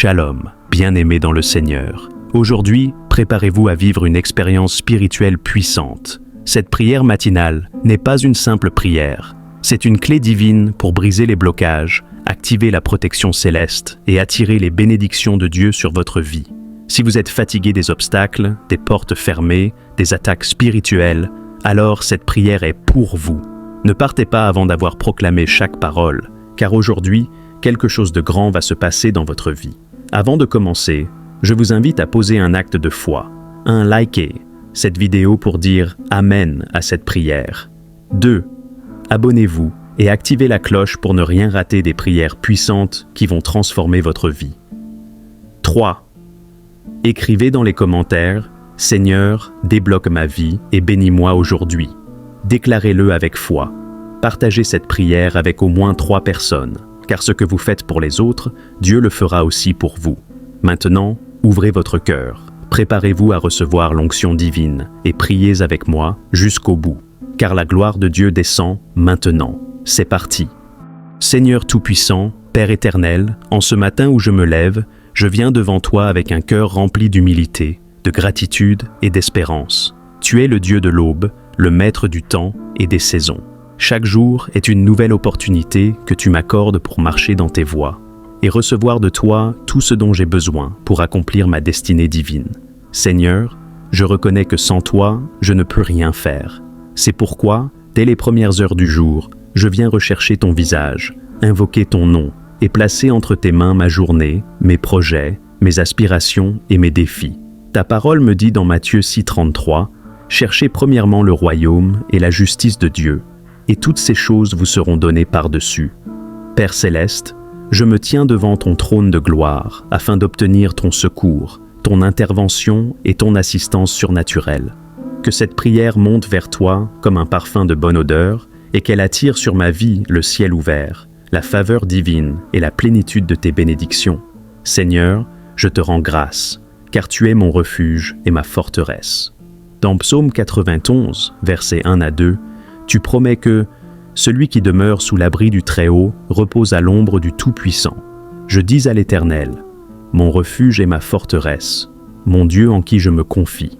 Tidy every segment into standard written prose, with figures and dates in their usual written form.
Shalom, bien-aimés dans le Seigneur. Aujourd'hui, préparez-vous à vivre une expérience spirituelle puissante. Cette prière matinale n'est pas une simple prière. C'est une clé divine pour briser les blocages, activer la protection céleste et attirer les bénédictions de Dieu sur votre vie. Si vous êtes fatigué des obstacles, des portes fermées, des attaques spirituelles, alors cette prière est pour vous. Ne partez pas avant d'avoir proclamé chaque parole, car aujourd'hui, quelque chose de grand va se passer dans votre vie. Avant de commencer, je vous invite à poser un acte de foi. 1. Likez cette vidéo pour dire « Amen » à cette prière. 2. Abonnez-vous et activez la cloche pour ne rien rater des prières puissantes qui vont transformer votre vie. 3. Écrivez dans les commentaires « Seigneur, débloque ma vie et bénis-moi aujourd'hui ». Déclarez-le avec foi. Partagez cette prière avec au moins 3 personnes. Car ce que vous faites pour les autres, Dieu le fera aussi pour vous. Maintenant, ouvrez votre cœur, préparez-vous à recevoir l'onction divine et priez avec moi jusqu'au bout, car la gloire de Dieu descend maintenant. C'est parti. Seigneur Tout-Puissant, Père éternel, en ce matin où je me lève, je viens devant toi avec un cœur rempli d'humilité, de gratitude et d'espérance. Tu es le Dieu de l'aube, le maître du temps et des saisons. Chaque jour est une nouvelle opportunité que tu m'accordes pour marcher dans tes voies et recevoir de toi tout ce dont j'ai besoin pour accomplir ma destinée divine. Seigneur, je reconnais que sans toi, je ne peux rien faire. C'est pourquoi, dès les premières heures du jour, je viens rechercher ton visage, invoquer ton nom et placer entre tes mains ma journée, mes projets, mes aspirations et mes défis. Ta parole me dit dans Matthieu 6,33 « Cherchez premièrement le royaume et la justice de Dieu, et toutes ces choses vous seront données par-dessus. Père céleste, je me tiens devant ton trône de gloire afin d'obtenir ton secours, ton intervention et ton assistance surnaturelle. Que cette prière monte vers toi comme un parfum de bonne odeur et qu'elle attire sur ma vie le ciel ouvert, la faveur divine et la plénitude de tes bénédictions. Seigneur, je te rends grâce, car tu es mon refuge et ma forteresse. Dans Psaume 91, versets 1 à 2, tu promets que « Celui qui demeure sous l'abri du Très-Haut repose à l'ombre du Tout-Puissant. Je dis à l'Éternel, mon refuge et ma forteresse, mon Dieu en qui je me confie. »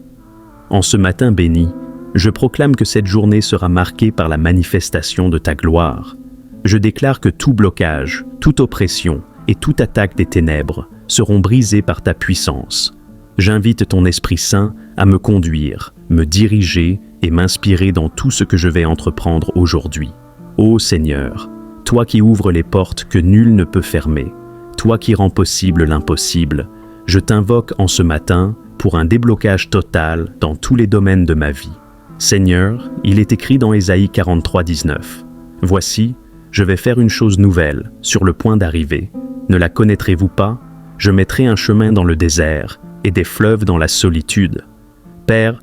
En ce matin béni, je proclame que cette journée sera marquée par la manifestation de ta gloire. Je déclare que tout blocage, toute oppression et toute attaque des ténèbres seront brisés par ta puissance. J'invite ton Esprit Saint à me conduire, me diriger et m'inspirer dans tout ce que je vais entreprendre aujourd'hui. Ô Seigneur, toi qui ouvres les portes que nul ne peut fermer, toi qui rends possible l'impossible, je t'invoque en ce matin pour un déblocage total dans tous les domaines de ma vie. Seigneur, il est écrit dans Ésaïe 43,19 « Voici, je vais faire une chose nouvelle, sur le point d'arriver. Ne la connaîtrez-vous pas? Je mettrai un chemin dans le désert et des fleuves dans la solitude. Père,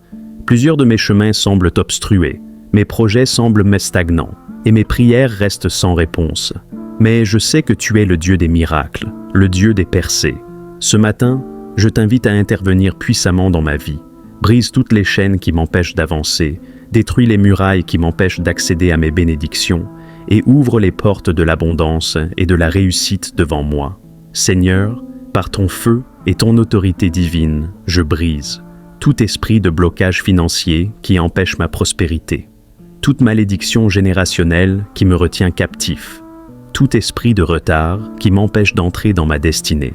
plusieurs de mes chemins semblent obstrués, mes projets semblent stagnants, et mes prières restent sans réponse. Mais je sais que tu es le Dieu des miracles, le Dieu des percées. Ce matin, je t'invite à intervenir puissamment dans ma vie. Brise toutes les chaînes qui m'empêchent d'avancer, détruis les murailles qui m'empêchent d'accéder à mes bénédictions, et ouvre les portes de l'abondance et de la réussite devant moi. Seigneur, par ton feu et ton autorité divine, je brise tout esprit de blocage financier qui empêche ma prospérité, toute malédiction générationnelle qui me retient captif, tout esprit de retard qui m'empêche d'entrer dans ma destinée,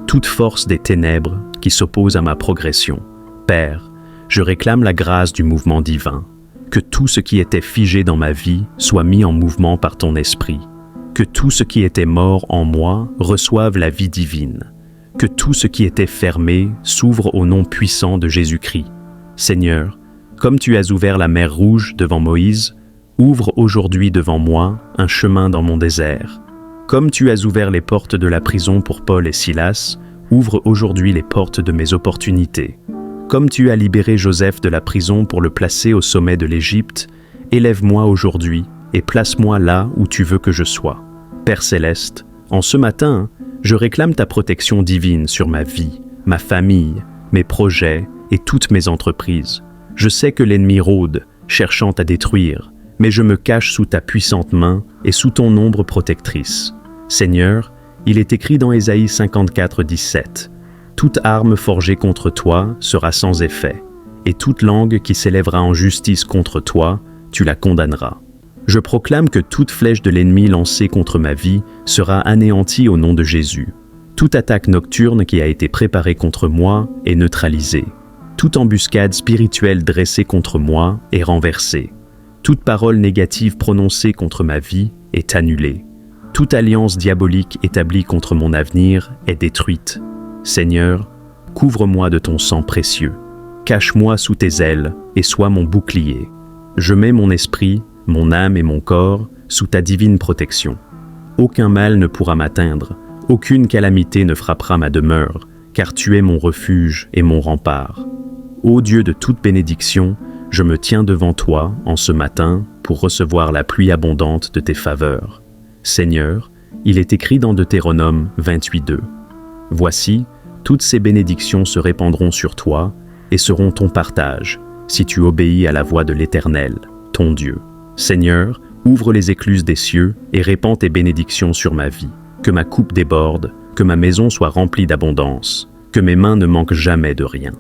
toute force des ténèbres qui s'oppose à ma progression. Père, je réclame la grâce du mouvement divin, que tout ce qui était figé dans ma vie soit mis en mouvement par ton esprit, que tout ce qui était mort en moi reçoive la vie divine, que tout ce qui était fermé s'ouvre au nom puissant de Jésus-Christ. Seigneur, comme tu as ouvert la mer Rouge devant Moïse, ouvre aujourd'hui devant moi un chemin dans mon désert. Comme tu as ouvert les portes de la prison pour Paul et Silas, ouvre aujourd'hui les portes de mes opportunités. Comme tu as libéré Joseph de la prison pour le placer au sommet de l'Égypte, élève-moi aujourd'hui et place-moi là où tu veux que je sois. Père céleste, en ce matin, je réclame ta protection divine sur ma vie, ma famille, mes projets et toutes mes entreprises. Je sais que l'ennemi rôde, cherchant à détruire, mais je me cache sous ta puissante main et sous ton ombre protectrice. Seigneur, Il est écrit dans Ésaïe 54, 17 : « Toute arme forgée contre toi sera sans effet, et toute langue qui s'élèvera en justice contre toi, tu la condamneras. » Je proclame que toute flèche de l'ennemi lancée contre ma vie sera anéantie au nom de Jésus. Toute attaque nocturne qui a été préparée contre moi est neutralisée. Toute embuscade spirituelle dressée contre moi est renversée. Toute parole négative prononcée contre ma vie est annulée. Toute alliance diabolique établie contre mon avenir est détruite. Seigneur, couvre-moi de ton sang précieux. Cache-moi sous tes ailes et sois mon bouclier. Je mets mon esprit, mon âme et mon corps sous ta divine protection. Aucun mal ne pourra m'atteindre, aucune calamité ne frappera ma demeure, car tu es mon refuge et mon rempart. Ô Dieu de toute bénédiction, je me tiens devant toi en ce matin pour recevoir la pluie abondante de tes faveurs. Seigneur, il est écrit dans Deutéronome 28:2. Voici, toutes ces bénédictions se répandront sur toi et seront ton partage, si tu obéis à la voix de l'Éternel, ton Dieu. Seigneur, ouvre les écluses des cieux et répands tes bénédictions sur ma vie. Que ma coupe déborde, que ma maison soit remplie d'abondance, que mes mains ne manquent jamais de rien.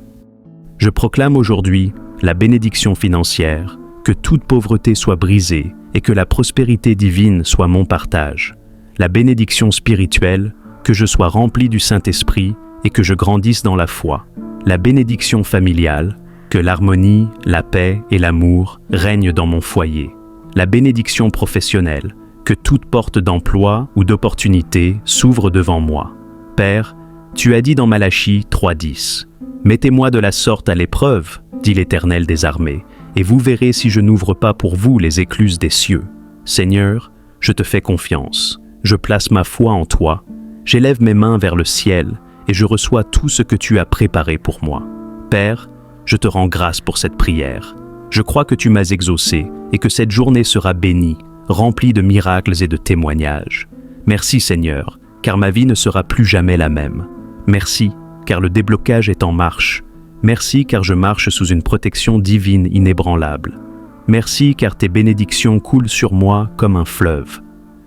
Je proclame aujourd'hui la bénédiction financière, que toute pauvreté soit brisée et que la prospérité divine soit mon partage. La bénédiction spirituelle, que je sois rempli du Saint-Esprit et que je grandisse dans la foi. La bénédiction familiale, que l'harmonie, la paix et l'amour règnent dans mon foyer. La bénédiction professionnelle, que toute porte d'emploi ou d'opportunité s'ouvre devant moi. Père, tu as dit dans Malachie 3:10, « Mettez-moi de la sorte à l'épreuve, dit l'Éternel des armées, et vous verrez si je n'ouvre pas pour vous les écluses des cieux. Seigneur, je te fais confiance, je place ma foi en toi, j'élève mes mains vers le ciel et je reçois tout ce que tu as préparé pour moi. Père, je te rends grâce pour cette prière. Je crois que tu m'as exaucé et que cette journée sera bénie, remplie de miracles et de témoignages. Merci Seigneur, car ma vie ne sera plus jamais la même. Merci, car le déblocage est en marche. Merci, car je marche sous une protection divine inébranlable. Merci, car tes bénédictions coulent sur moi comme un fleuve.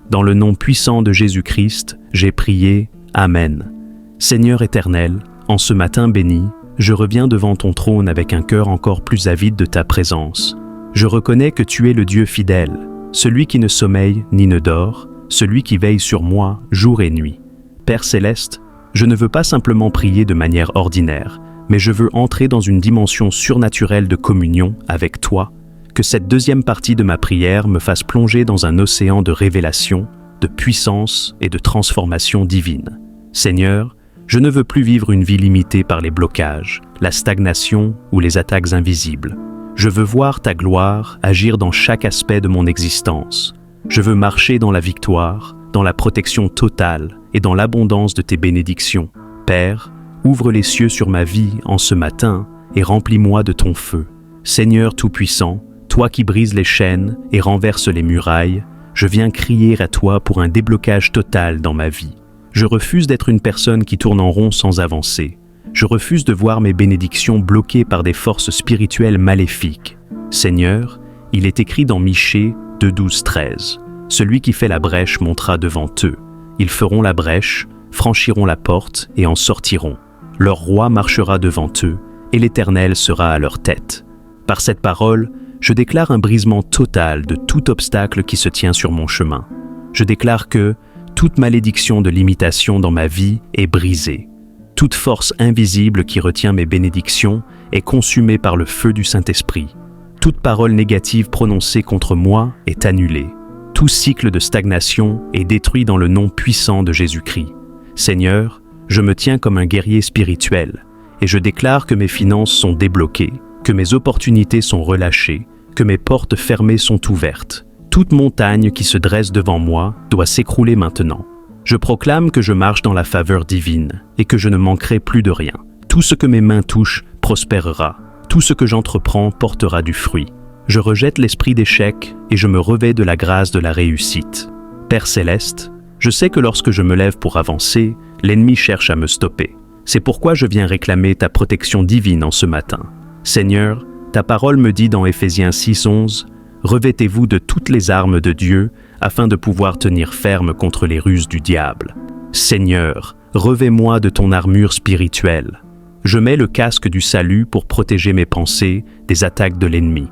Dans le nom puissant de Jésus-Christ, j'ai prié. Amen. Seigneur éternel, en ce matin béni, je reviens devant ton trône avec un cœur encore plus avide de ta présence. Je reconnais que tu es le Dieu fidèle, celui qui ne sommeille ni ne dort, celui qui veille sur moi jour et nuit. Père céleste, je ne veux pas simplement prier de manière ordinaire, mais je veux entrer dans une dimension surnaturelle de communion avec toi, que cette deuxième partie de ma prière me fasse plonger dans un océan de révélation, de puissance et de transformation divine. Seigneur, je ne veux plus vivre une vie limitée par les blocages, la stagnation ou les attaques invisibles. Je veux voir ta gloire agir dans chaque aspect de mon existence. Je veux marcher dans la victoire, dans la protection totale et dans l'abondance de tes bénédictions. Père, ouvre les cieux sur ma vie en ce matin et remplis-moi de ton feu. Seigneur Tout-Puissant, toi qui brises les chaînes et renverses les murailles, je viens crier à toi pour un déblocage total dans ma vie. Je refuse d'être une personne qui tourne en rond sans avancer. Je refuse de voir mes bénédictions bloquées par des forces spirituelles maléfiques. Seigneur, il est écrit dans Michée 2:12-13. Celui qui fait la brèche montera devant eux. Ils feront la brèche, franchiront la porte et en sortiront. Leur roi marchera devant eux, et l'Éternel sera à leur tête. Par cette parole, je déclare un brisement total de tout obstacle qui se tient sur mon chemin. Je déclare que toute malédiction de limitation dans ma vie est brisée. Toute force invisible qui retient mes bénédictions est consumée par le feu du Saint-Esprit. Toute parole négative prononcée contre moi est annulée. Tout cycle de stagnation est détruit dans le nom puissant de Jésus-Christ. Seigneur, je me tiens comme un guerrier spirituel et je déclare que mes finances sont débloquées, que mes opportunités sont relâchées, que mes portes fermées sont ouvertes. Toute montagne qui se dresse devant moi doit s'écrouler maintenant. Je proclame que je marche dans la faveur divine et que je ne manquerai plus de rien. Tout ce que mes mains touchent prospérera. Tout ce que j'entreprends portera du fruit. Je rejette l'esprit d'échec et je me revêts de la grâce de la réussite. Père céleste, je sais que lorsque je me lève pour avancer, l'ennemi cherche à me stopper. C'est pourquoi je viens réclamer ta protection divine en ce matin. Seigneur, ta parole me dit dans Éphésiens 6:11, « Revêtez-vous de toutes les armes de Dieu afin de pouvoir tenir ferme contre les ruses du diable. » Seigneur, revêt-moi de ton armure spirituelle. Je mets le casque du salut pour protéger mes pensées des attaques de l'ennemi.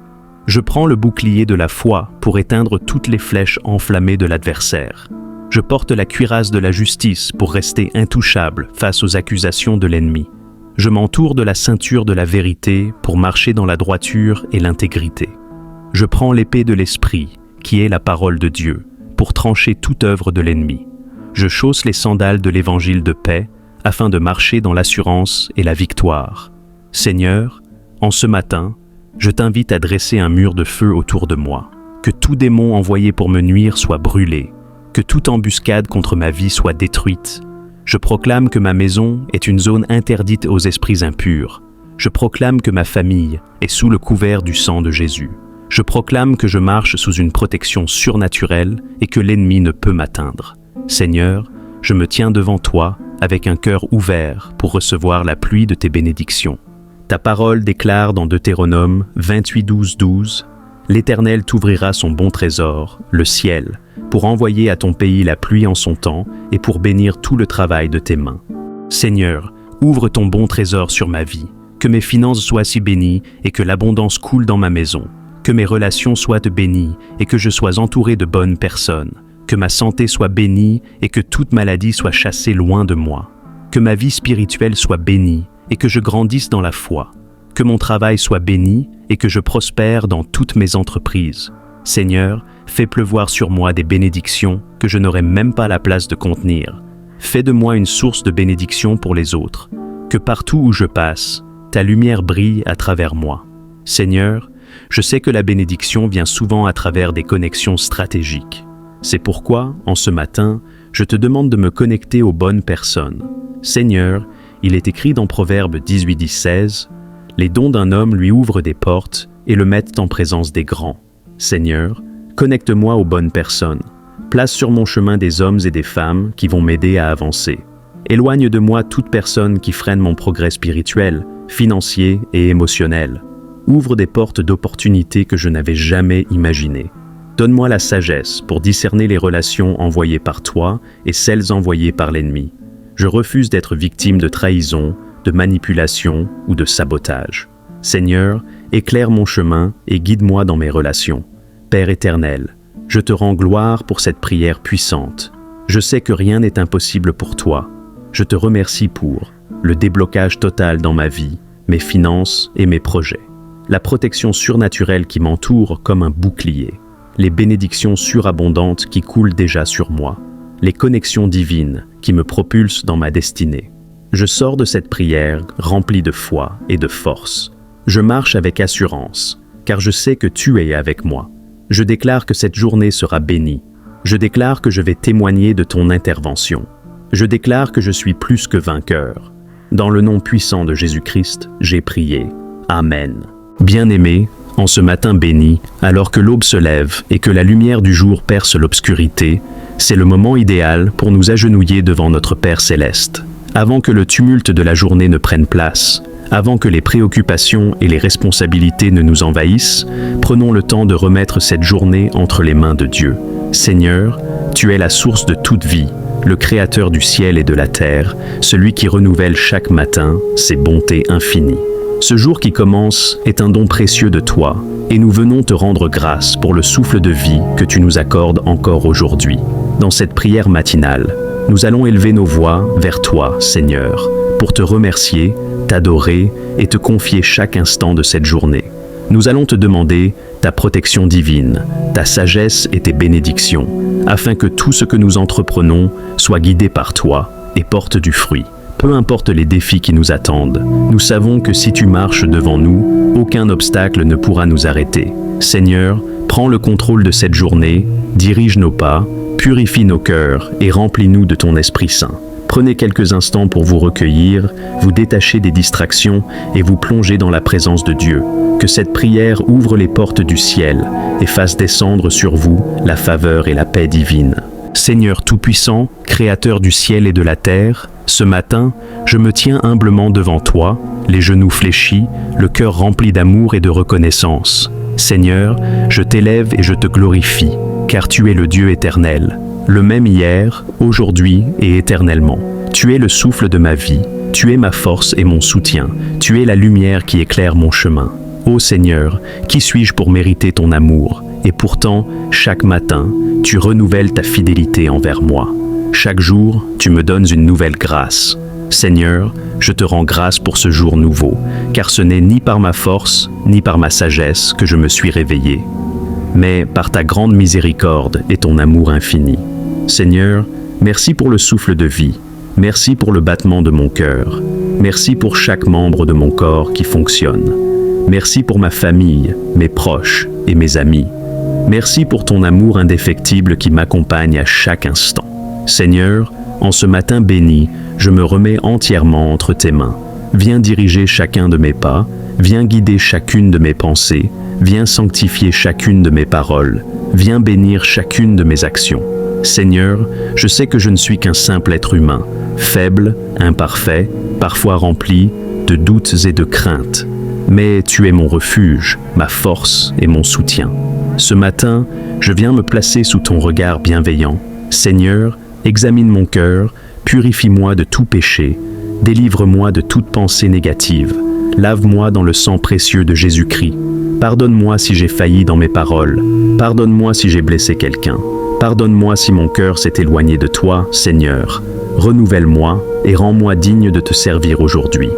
Je prends le bouclier de la foi pour éteindre toutes les flèches enflammées de l'adversaire. Je porte la cuirasse de la justice pour rester intouchable face aux accusations de l'ennemi. Je m'entoure de la ceinture de la vérité pour marcher dans la droiture et l'intégrité. Je prends l'épée de l'esprit, qui est la parole de Dieu, pour trancher toute œuvre de l'ennemi. Je chausse les sandales de l'évangile de paix, afin de marcher dans l'assurance et la victoire. Seigneur, en ce matin, je t'invite à dresser un mur de feu autour de moi, que tout démon envoyé pour me nuire soit brûlé, que toute embuscade contre ma vie soit détruite. Je proclame que ma maison est une zone interdite aux esprits impurs. Je proclame que ma famille est sous le couvert du sang de Jésus. Je proclame que je marche sous une protection surnaturelle et que l'ennemi ne peut m'atteindre. Seigneur, je me tiens devant toi avec un cœur ouvert pour recevoir la pluie de tes bénédictions. Ta parole déclare dans Deutéronome 28:12 « L'Éternel t'ouvrira son bon trésor, le ciel, pour envoyer à ton pays la pluie en son temps et pour bénir tout le travail de tes mains. Seigneur, ouvre ton bon trésor sur ma vie, que mes finances soient si bénies et que l'abondance coule dans ma maison, que mes relations soient bénies et que je sois entouré de bonnes personnes, que ma santé soit bénie et que toute maladie soit chassée loin de moi, que ma vie spirituelle soit bénie et que je grandisse dans la foi, que mon travail soit béni et que je prospère dans toutes mes entreprises. Seigneur, fais pleuvoir sur moi des bénédictions que je n'aurai même pas la place de contenir. Fais de moi une source de bénédiction pour les autres, que partout où je passe, ta lumière brille à travers moi. Seigneur, je sais que la bénédiction vient souvent à travers des connexions stratégiques. C'est pourquoi, en ce matin, je te demande de me connecter aux bonnes personnes. Seigneur, il est écrit dans Proverbe 18:16, « Les dons d'un homme lui ouvrent des portes et le mettent en présence des grands. » Seigneur, connecte-moi aux bonnes personnes. Place sur mon chemin des hommes et des femmes qui vont m'aider à avancer. Éloigne de moi toute personne qui freine mon progrès spirituel, financier et émotionnel. Ouvre des portes d'opportunités que je n'avais jamais imaginées. Donne-moi la sagesse pour discerner les relations envoyées par toi et celles envoyées par l'ennemi. Je refuse d'être victime de trahison, de manipulation ou de sabotage. Seigneur, éclaire mon chemin et guide-moi dans mes relations. Père éternel, je te rends gloire pour cette prière puissante. Je sais que rien n'est impossible pour toi. Je te remercie pour le déblocage total dans ma vie, mes finances et mes projets. La protection surnaturelle qui m'entoure comme un bouclier. Les bénédictions surabondantes qui coulent déjà sur moi. Les connexions divines qui me propulsent dans ma destinée. Je sors de cette prière remplie de foi et de force. Je marche avec assurance, car je sais que tu es avec moi. Je déclare que cette journée sera bénie. Je déclare que je vais témoigner de ton intervention. Je déclare que je suis plus que vainqueur. Dans le nom puissant de Jésus-Christ, j'ai prié. Amen. Bien-aimés, en ce matin béni, alors que l'aube se lève et que la lumière du jour perce l'obscurité, c'est le moment idéal pour nous agenouiller devant notre Père céleste. Avant que le tumulte de la journée ne prenne place, avant que les préoccupations et les responsabilités ne nous envahissent, prenons le temps de remettre cette journée entre les mains de Dieu. Seigneur, tu es la source de toute vie, le Créateur du ciel et de la terre, celui qui renouvelle chaque matin ses bontés infinies. Ce jour qui commence est un don précieux de toi, et nous venons te rendre grâce pour le souffle de vie que tu nous accordes encore aujourd'hui. Dans cette prière matinale, nous allons élever nos voix vers toi, Seigneur, pour te remercier, t'adorer et te confier chaque instant de cette journée. Nous allons te demander ta protection divine, ta sagesse et tes bénédictions, afin que tout ce que nous entreprenons soit guidé par toi et porte du fruit. Peu importe les défis qui nous attendent, nous savons que si tu marches devant nous, aucun obstacle ne pourra nous arrêter. Seigneur, prends le contrôle de cette journée, dirige nos pas, purifie nos cœurs et remplis-nous de ton Esprit Saint. Prenez quelques instants pour vous recueillir, vous détacher des distractions et vous plonger dans la présence de Dieu. Que cette prière ouvre les portes du ciel et fasse descendre sur vous la faveur et la paix divine. Seigneur Tout-Puissant, Créateur du ciel et de la terre, ce matin, je me tiens humblement devant toi, les genoux fléchis, le cœur rempli d'amour et de reconnaissance. Seigneur, je t'élève et je te glorifie, car tu es le Dieu éternel, le même hier, aujourd'hui et éternellement. Tu es le souffle de ma vie, tu es ma force et mon soutien, tu es la lumière qui éclaire mon chemin. Ô Seigneur, qui suis-je pour mériter ton amour? Et pourtant, chaque matin, tu renouvelles ta fidélité envers moi. Chaque jour, tu me donnes une nouvelle grâce. Seigneur, je te rends grâce pour ce jour nouveau, car ce n'est ni par ma force, ni par ma sagesse que je me suis réveillé, mais par ta grande miséricorde et ton amour infini. Seigneur, merci pour le souffle de vie, merci pour le battement de mon cœur, merci pour chaque membre de mon corps qui fonctionne. Merci pour ma famille, mes proches et mes amis. Merci pour ton amour indéfectible qui m'accompagne à chaque instant. Seigneur, en ce matin béni, je me remets entièrement entre tes mains. Viens diriger chacun de mes pas, viens guider chacune de mes pensées, viens sanctifier chacune de mes paroles, viens bénir chacune de mes actions. Seigneur, je sais que je ne suis qu'un simple être humain, faible, imparfait, parfois rempli de doutes et de craintes. Mais tu es mon refuge, ma force et mon soutien. Ce matin, je viens me placer sous ton regard bienveillant. Seigneur, examine mon cœur, purifie-moi de tout péché, délivre-moi de toute pensée négative, lave-moi dans le sang précieux de Jésus-Christ. Pardonne-moi si j'ai failli dans mes paroles, pardonne-moi si j'ai blessé quelqu'un, pardonne-moi si mon cœur s'est éloigné de toi, Seigneur. Renouvelle-moi et rends-moi digne de te servir aujourd'hui.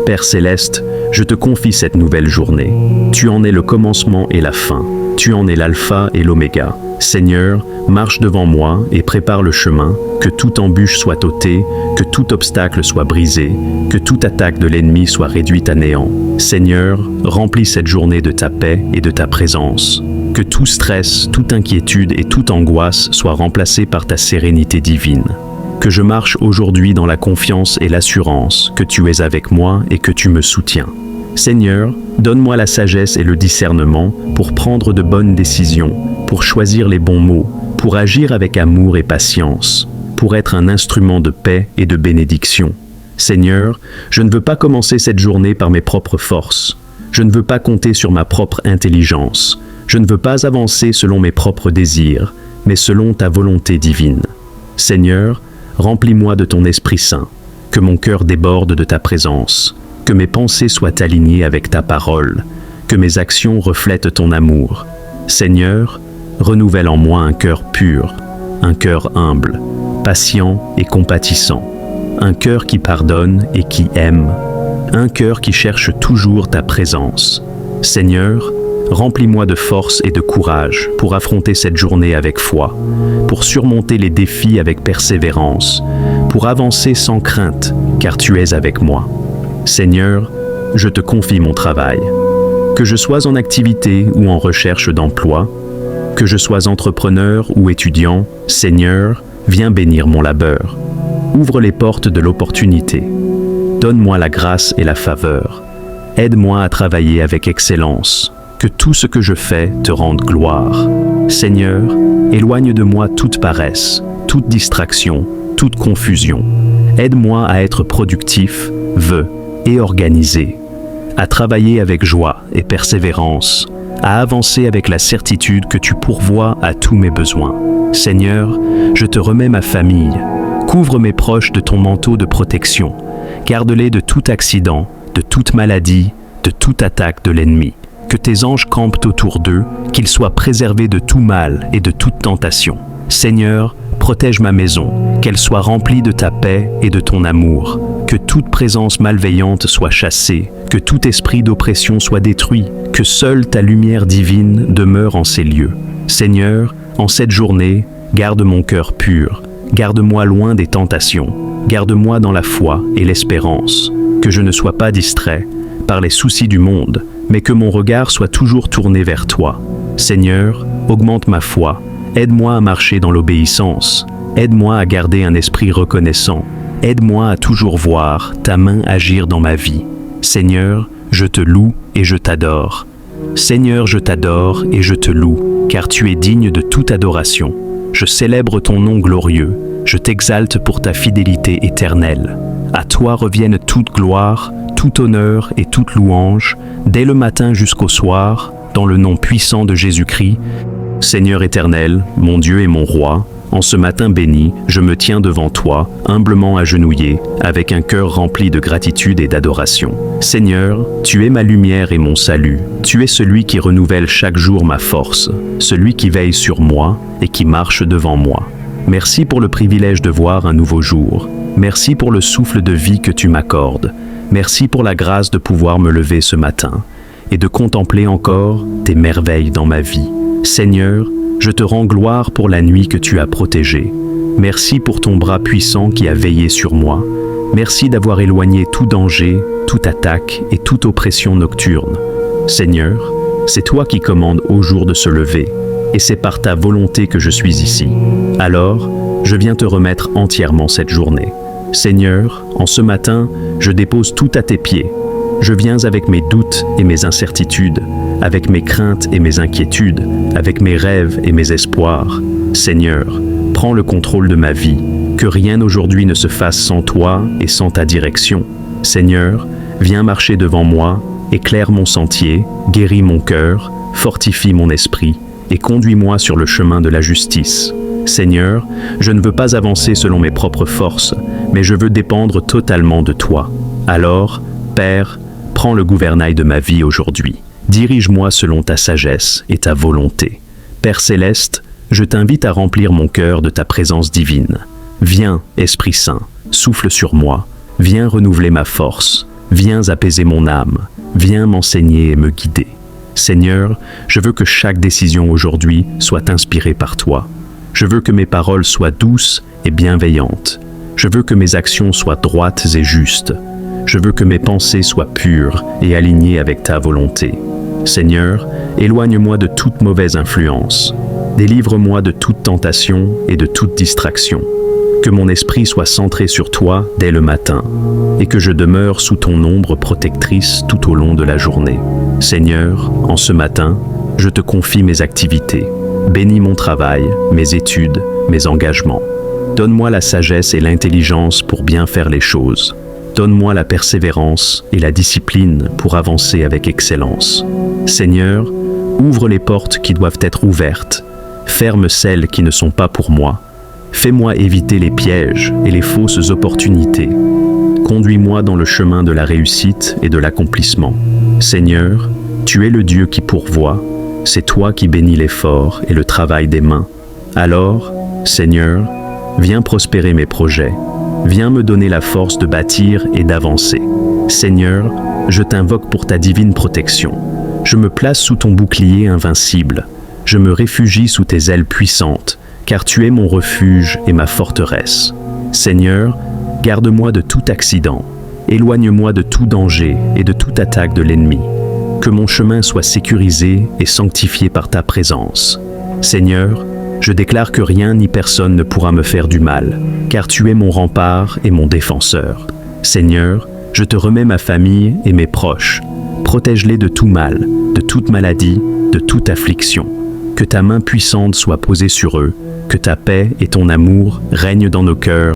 Père céleste, je te confie cette nouvelle journée. Tu en es le commencement et la fin. Tu en es l'alpha et l'oméga. Seigneur, marche devant moi et prépare le chemin, que toute embûche soit ôtée, que tout obstacle soit brisé, que toute attaque de l'ennemi soit réduite à néant. Seigneur, remplis cette journée de ta paix et de ta présence. Que tout stress, toute inquiétude et toute angoisse soient remplacés par ta sérénité divine. Que je marche aujourd'hui dans la confiance et l'assurance que tu es avec moi et que tu me soutiens. Seigneur, donne-moi la sagesse et le discernement pour prendre de bonnes décisions, pour choisir les bons mots, pour agir avec amour et patience, pour être un instrument de paix et de bénédiction. Seigneur, je ne veux pas commencer cette journée par mes propres forces. Je ne veux pas compter sur ma propre intelligence. Je ne veux pas avancer selon mes propres désirs, mais selon ta volonté divine. Seigneur, remplis-moi de ton Esprit Saint, que mon cœur déborde de ta présence, que mes pensées soient alignées avec ta parole, que mes actions reflètent ton amour. Seigneur, renouvelle en moi un cœur pur, un cœur humble, patient et compatissant, un cœur qui pardonne et qui aime, un cœur qui cherche toujours ta présence. Seigneur, remplis-moi de force et de courage pour affronter cette journée avec foi, pour surmonter les défis avec persévérance, pour avancer sans crainte, car tu es avec moi. Seigneur, je te confie mon travail. Que je sois en activité ou en recherche d'emploi, que je sois entrepreneur ou étudiant, Seigneur, viens bénir mon labeur. Ouvre les portes de l'opportunité. Donne-moi la grâce et la faveur. Aide-moi à travailler avec excellence. Que tout ce que je fais te rende gloire. Seigneur, éloigne de moi toute paresse, toute distraction, toute confusion. Aide-moi à être productif, vœu et organisé, à travailler avec joie et persévérance, à avancer avec la certitude que tu pourvois à tous mes besoins. Seigneur, je te remets ma famille. Couvre mes proches de ton manteau de protection. Garde-les de tout accident, de toute maladie, de toute attaque de l'ennemi. Que tes anges campent autour d'eux, qu'ils soient préservés de tout mal et de toute tentation. Seigneur, protège ma maison, qu'elle soit remplie de ta paix et de ton amour. Que toute présence malveillante soit chassée, que tout esprit d'oppression soit détruit, que seule ta lumière divine demeure en ces lieux. Seigneur, en cette journée, garde mon cœur pur, garde-moi loin des tentations, garde-moi dans la foi et l'espérance, que je ne sois pas distrait par les soucis du monde, mais que mon regard soit toujours tourné vers toi. Seigneur, augmente ma foi, aide-moi à marcher dans l'obéissance, aide-moi à garder un esprit reconnaissant, aide-moi à toujours voir ta main agir dans ma vie. Seigneur, je te loue et je t'adore. Seigneur, je t'adore et je te loue, car tu es digne de toute adoration. Je célèbre ton nom glorieux, je t'exalte pour ta fidélité éternelle. À toi reviennent toute gloire, tout honneur et toute louange, dès le matin jusqu'au soir, dans le nom puissant de Jésus-Christ. Seigneur éternel, mon Dieu et mon roi, en ce matin béni, je me tiens devant toi, humblement agenouillé, avec un cœur rempli de gratitude et d'adoration. Seigneur, tu es ma lumière et mon salut. Tu es celui qui renouvelle chaque jour ma force, celui qui veille sur moi et qui marche devant moi. Merci pour le privilège de voir un nouveau jour. Merci pour le souffle de vie que tu m'accordes. Merci pour la grâce de pouvoir me lever ce matin et de contempler encore tes merveilles dans ma vie. Seigneur, je te rends gloire pour la nuit que tu as protégée. Merci pour ton bras puissant qui a veillé sur moi. Merci d'avoir éloigné tout danger, toute attaque et toute oppression nocturne. Seigneur, c'est toi qui commandes au jour de se lever, et c'est par ta volonté que je suis ici. Alors, je viens te remettre entièrement cette journée. Seigneur, en ce matin, je dépose tout à tes pieds. Je viens avec mes doutes et mes incertitudes, avec mes craintes et mes inquiétudes, avec mes rêves et mes espoirs. Seigneur, prends le contrôle de ma vie, que rien aujourd'hui ne se fasse sans toi et sans ta direction. Seigneur, viens marcher devant moi, éclaire mon sentier, guéris mon cœur, fortifie mon esprit et conduis-moi sur le chemin de la justice. Seigneur, je ne veux pas avancer selon mes propres forces, mais je veux dépendre totalement de toi. Alors, Père, prends le gouvernail de ma vie aujourd'hui. Dirige-moi selon ta sagesse et ta volonté. Père céleste, je t'invite à remplir mon cœur de ta présence divine. Viens, Esprit Saint, souffle sur moi. Viens renouveler ma force. Viens apaiser mon âme. Viens m'enseigner et me guider. Seigneur, je veux que chaque décision aujourd'hui soit inspirée par toi. Je veux que mes paroles soient douces et bienveillantes. Je veux que mes actions soient droites et justes. Je veux que mes pensées soient pures et alignées avec ta volonté. Seigneur, éloigne-moi de toute mauvaise influence. Délivre-moi de toute tentation et de toute distraction. Que mon esprit soit centré sur toi dès le matin et que je demeure sous ton ombre protectrice tout au long de la journée. Seigneur, en ce matin, je te confie mes activités. Bénis mon travail, mes études, mes engagements. Donne-moi la sagesse et l'intelligence pour bien faire les choses. Donne-moi la persévérance et la discipline pour avancer avec excellence. Seigneur, ouvre les portes qui doivent être ouvertes. Ferme celles qui ne sont pas pour moi. Fais-moi éviter les pièges et les fausses opportunités. Conduis-moi dans le chemin de la réussite et de l'accomplissement. Seigneur, tu es le Dieu qui pourvoit. C'est toi qui bénis l'effort et le travail des mains. Alors, Seigneur, viens prospérer mes projets. Viens me donner la force de bâtir et d'avancer. Seigneur, je t'invoque pour ta divine protection. Je me place sous ton bouclier invincible. Je me réfugie sous tes ailes puissantes, car tu es mon refuge et ma forteresse. Seigneur, garde-moi de tout accident. Éloigne-moi de tout danger et de toute attaque de l'ennemi. Que mon chemin soit sécurisé et sanctifié par ta présence. Seigneur, je déclare que rien ni personne ne pourra me faire du mal, car tu es mon rempart et mon défenseur. Seigneur, je te remets ma famille et mes proches. Protège-les de tout mal, de toute maladie, de toute affliction. Que ta main puissante soit posée sur eux, que ta paix et ton amour règnent dans nos cœurs.